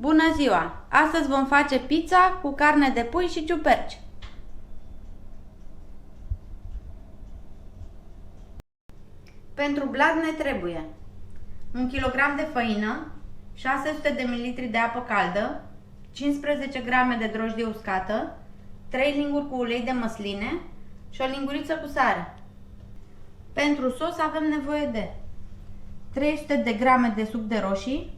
Bună ziua! Astăzi vom face pizza cu carne de pui și ciuperci. Pentru blat ne trebuie 1 kg de făină, 600 de ml de apă caldă, 15 g de drojdie uscată, 3 linguri cu ulei de măsline și o linguriță cu sare. Pentru sos avem nevoie de 300 de grame de suc de roșii,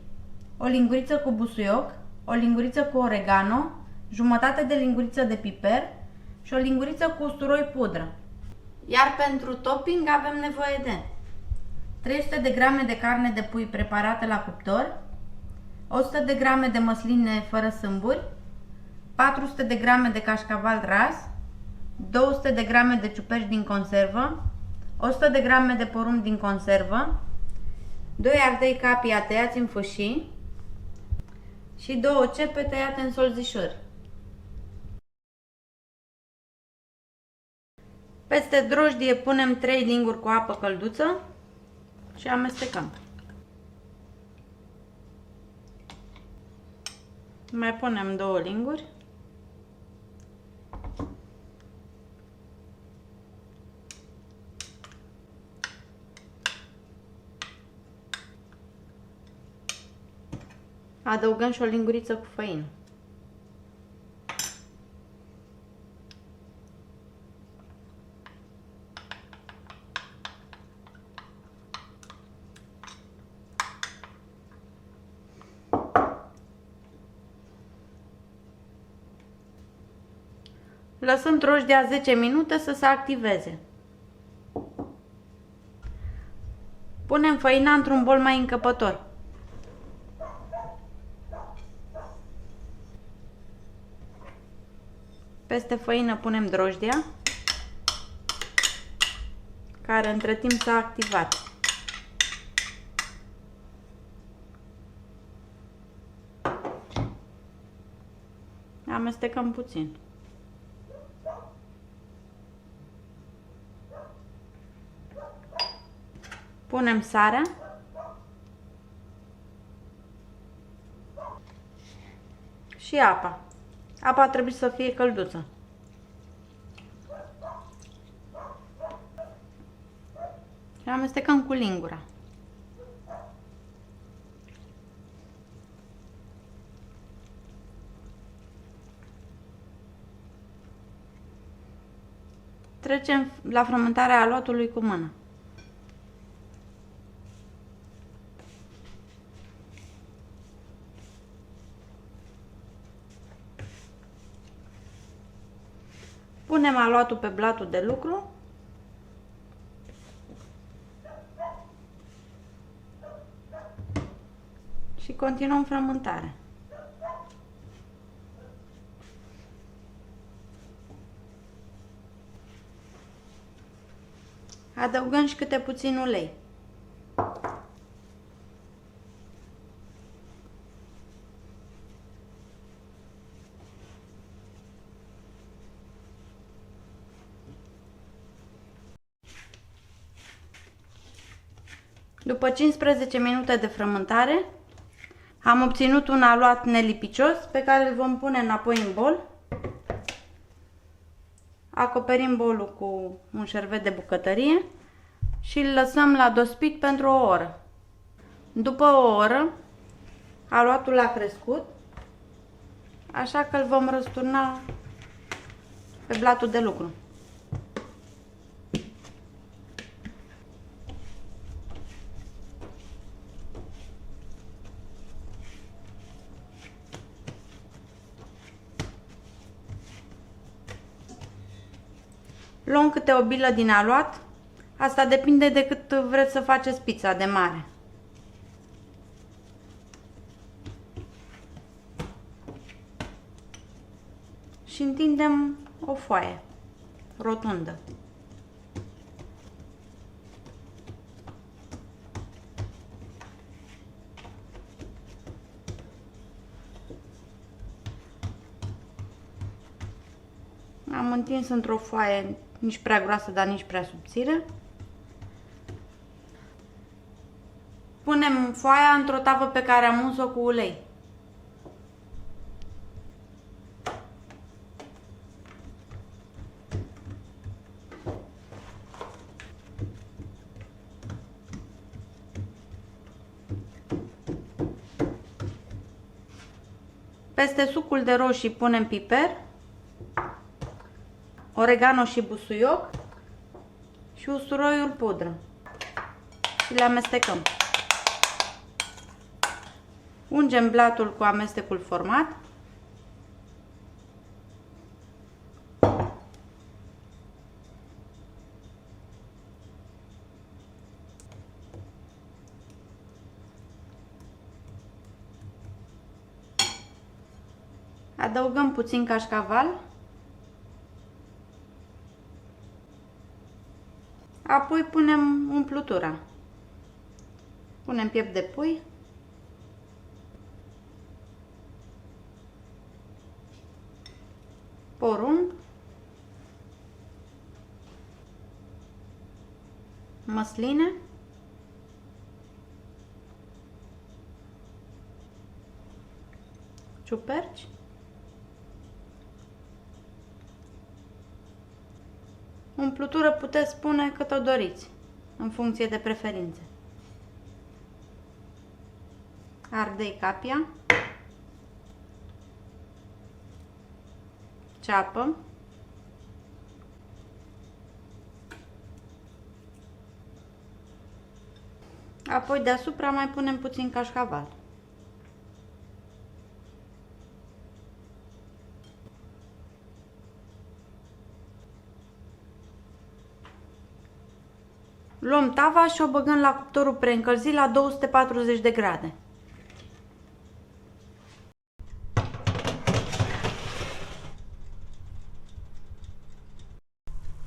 o linguriță cu busuioc, o linguriță cu oregano, jumătate de linguriță de piper și o linguriță cu usturoi pudră. Iar pentru topping avem nevoie de 300 de grame de carne de pui preparată la cuptor, 100 de grame de măsline fără sâmburi, 400 de grame de cașcaval ras, 200 de grame de ciuperci din conservă, 100 de grame de porumb din conservă, 2 ardei capia tăiați în fâșii și 2 cepe tăiate în solzișori. Peste drojdie punem 3 linguri cu apă călduță și amestecăm. Mai punem 2 linguri. Adăugăm și o linguriță cu făină. Lăsăm drojdia 10 minute să se activeze. Punem făina într-un bol mai încăpător. Peste făină punem drojdia, care între timp s-a activat. Amestecăm puțin. Punem sarea și apa. Apa trebuie să fie călduță. Și amestecăm cu lingura. Trecem la frământarea aluatului cu mână. Punem aluatul pe blatul de lucru și continuăm frământarea. Adăugăm și câte puțin ulei. După 15 minute de frământare, am obținut un aluat nelipicios pe care îl vom pune înapoi în bol. Acoperim bolul cu un șervet de bucătărie și îl lăsăm la dospit pentru o oră. După o oră, aluatul a crescut, așa că îl vom răsturna pe blatul de lucru. Luăm câte o bilă din aluat, asta depinde de cât vreți să faceți pizza de mare. Și întindem o foaie rotundă. Am întins într-o foaie nici prea groasă, dar nici prea subțire. Punem foaia într-o tavă pe care am uns-o cu ulei. Peste sucul de roșii punem piper, oregano și busuioc și usturoiul pudră și le amestecăm. Ungem blatul cu amestecul format. Adăugăm puțin cașcaval. Apoi punem umplutura. Punem piept de pui. Porumb. Măsline. Ciuperci. Umplutură puteți spune cât o doriți, în funcție de preferințe. Ardei capia, ceapă, apoi deasupra mai punem puțin cașcaval. Luăm tava și o băgăm la cuptorul preîncălzit la 240 de grade.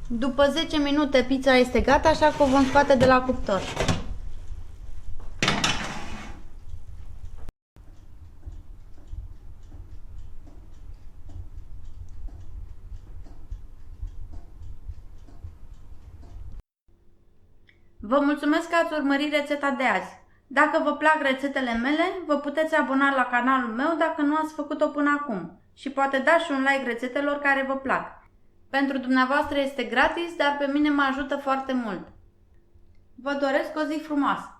După 10 minute pizza este gata, așa că o vom scoate de la cuptor. Vă mulțumesc că ați urmărit rețeta de azi. Dacă vă plac rețetele mele, vă puteți abona la canalul meu dacă nu ați făcut-o până acum și poate dați și un like rețetelor care vă plac. Pentru dumneavoastră este gratis, dar pe mine mă ajută foarte mult. Vă doresc o zi frumoasă!